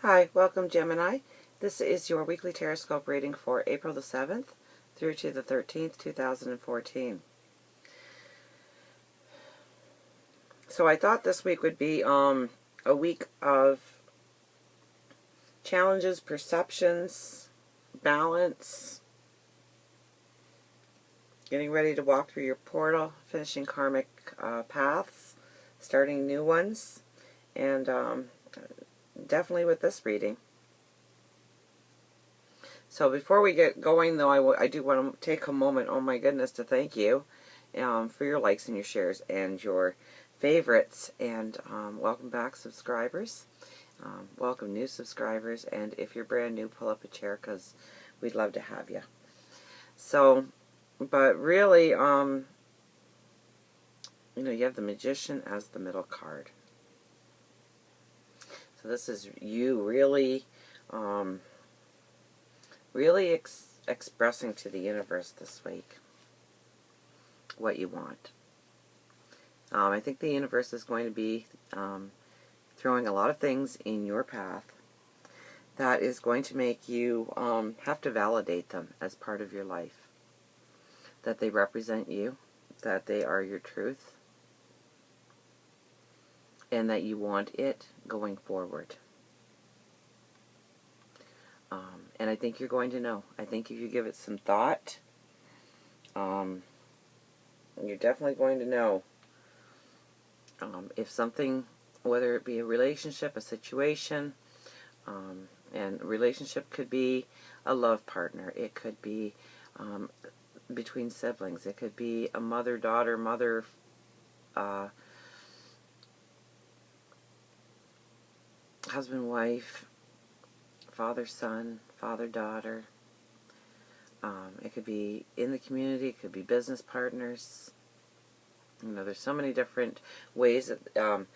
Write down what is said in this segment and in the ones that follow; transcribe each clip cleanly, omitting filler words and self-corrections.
Hi, welcome Gemini. This is your weekly Tarotscope reading for April the 7th through to the 13th, 2014. So I thought this week would be a week of challenges, perceptions, balance, getting ready to walk through your portal, finishing karmic paths, starting new ones, and definitely with this reading. So before we get going, though, I do want to take a moment, oh my goodness, to thank you for your likes and your shares and your favorites. And welcome back, subscribers. Welcome new subscribers. And if you're brand new, pull up a chair because we'd love to have you. So, but really, you know, you have the Magician as the middle card. So this is you really, really expressing to the universe this week what you want. I think the universe is going to be throwing a lot of things in your path that is going to make you have to validate them as part of your life. That they represent you, that they are your truth, and that you want it going forward. And I think you're going to know. I think if you give it some thought, you're definitely going to know if something, whether it be a relationship, a situation, and a relationship could be a love partner. It could be between siblings. It could be a mother-daughter, mother, husband-wife, father-son, father-daughter. It could be in the community. It could be business partners. You know, there's so many different ways that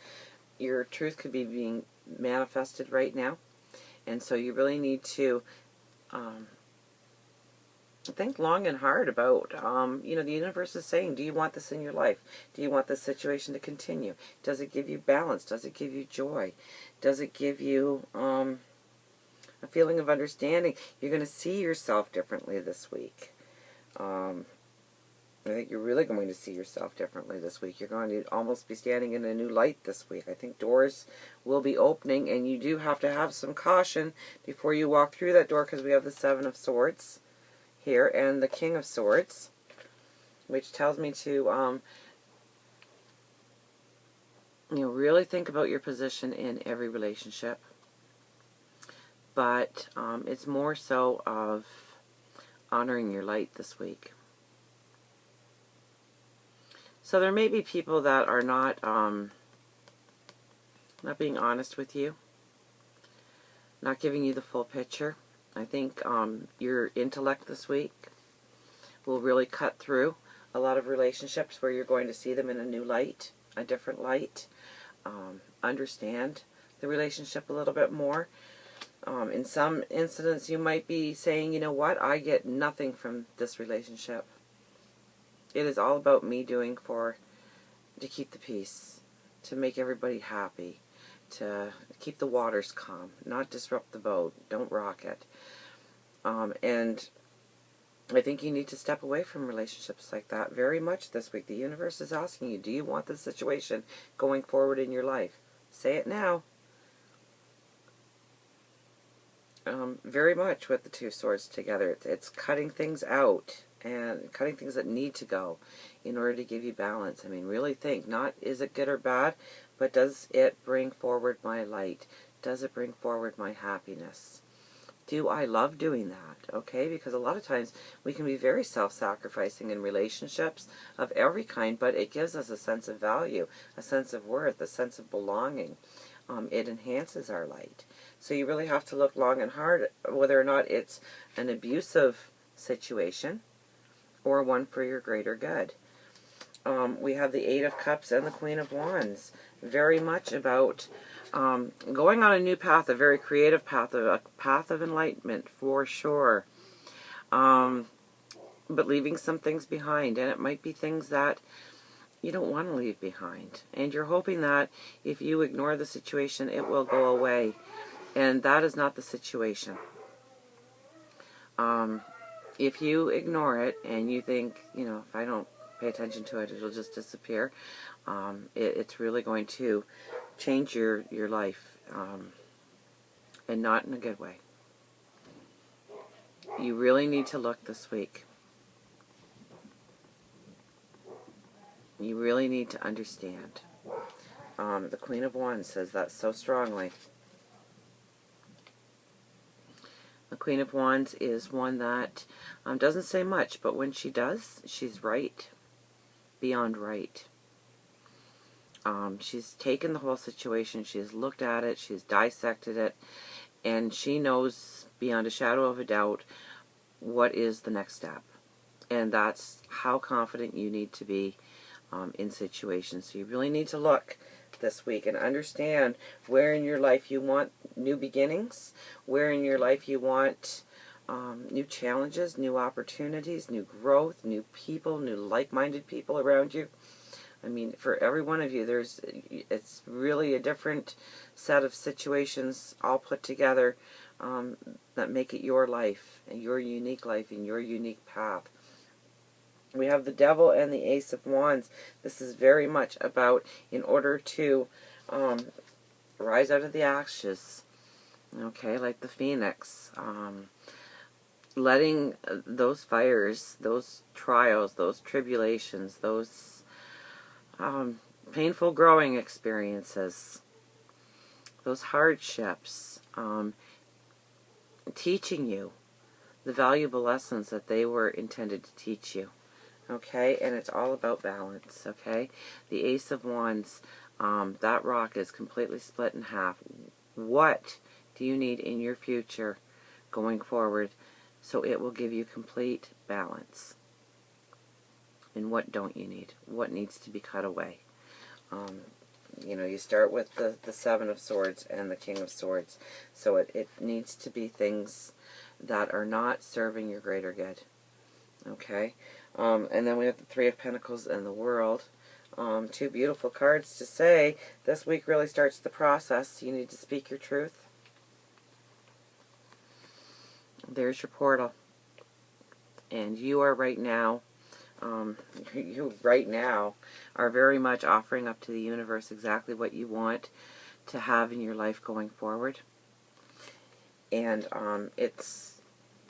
your truth could be being manifested right now. And so you really need to think long and hard about, you know, the universe is saying, do you want this in your life? Do you want this situation to continue? Does it give you balance? Does it give you joy? Does it give you a feeling of understanding? You're going to see yourself differently this week. I think you're really going to see yourself differently this week. You're going to almost be standing in a new light this week. I think doors will be opening, and you do have to have some caution before you walk through that door, because we have the Seven of Swords here and the King of Swords, which tells me to you know, really think about your position in every relationship. But it's more so of honoring your light this week. So there may be people that are not being honest with you, not giving you the full picture. I think your intellect this week will really cut through a lot of relationships where you're going to see them in a new light, a different light, understand the relationship a little bit more. In some incidents, you might be saying, you know what, I get nothing from this relationship. It is all about me doing to keep the peace, to make everybody happy, to keep the waters calm, not disrupt the boat, don't rock it. And I think you need to step away from relationships like that very much this week. The universe is asking you, do you want this situation going forward in your life? Say it now. Very much with the Two Swords together. It's cutting things out and cutting things that need to go in order to give you balance. I mean, really think, not is it good or bad, but does it bring forward my light? Does it bring forward my happiness? Do I love doing that? Okay, because a lot of times we can be very self-sacrificing in relationships of every kind, but it gives us a sense of value, a sense of worth, a sense of belonging. It enhances our light. So you really have to look long and hard whether or not it's an abusive situation or one for your greater good. We have the Eight of Cups and the Queen of Wands. Very much about going on a new path, a very creative path, a path of enlightenment for sure. But leaving some things behind, and it might be things that you don't want to leave behind. And you're hoping that if you ignore the situation, it will go away. And that is not the situation. If you ignore it and you think, if I don't pay attention to it, it'll just disappear, it's really going to change your life, and not in a good way. You really need to look this week. You really need to understand. The Queen of Wands says that so strongly. The Queen of Wands is one that doesn't say much, but when she does, she's right. Beyond right. She's taken the whole situation, she's looked at it, she's dissected it, and she knows beyond a shadow of a doubt what is the next step. And that's how confident you need to be in situations. So you really need to look this week and understand where in your life you want new beginnings, where in your life you want new challenges, new opportunities, new growth, new people, new like-minded people around you. I mean, for every one of you, it's really a different set of situations all put together that make it your life, and your unique life, and your unique path. We have the Devil and the Ace of Wands. This is very much about, in order to rise out of the ashes, okay, like the phoenix, letting those fires, those trials, those tribulations, those painful growing experiences, those hardships, teaching you the valuable lessons that they were intended to teach you. Okay, and it's all about balance, okay? The Ace of Wands, that rock is completely split in half. What do you need in your future going forward so it will give you complete balance? And what don't you need? What needs to be cut away? You start with the Seven of Swords and the King of Swords. So it needs to be things that are not serving your greater good. Okay? And then we have the Three of Pentacles and the World. Two beautiful cards to say this week really starts the process. You need to speak your truth. There's your portal. And you are right now, you right now are very much offering up to the universe exactly what you want to have in your life going forward. And it's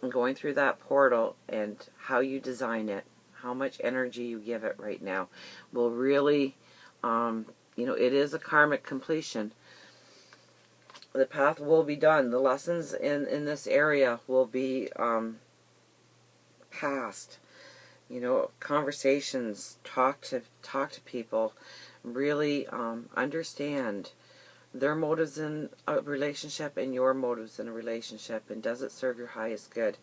going through that portal, and how you design it, how much energy you give it right now will really, it is a karmic completion. The path will be done. The lessons in this area will be passed. Conversations, talk to people, really understand their motives in a relationship and your motives in a relationship, and does it serve your highest good?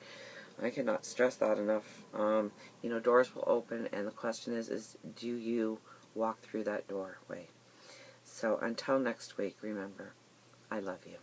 I cannot stress that enough. Doors will open, and the question is do you walk through that doorway? So until next week, remember, I love you.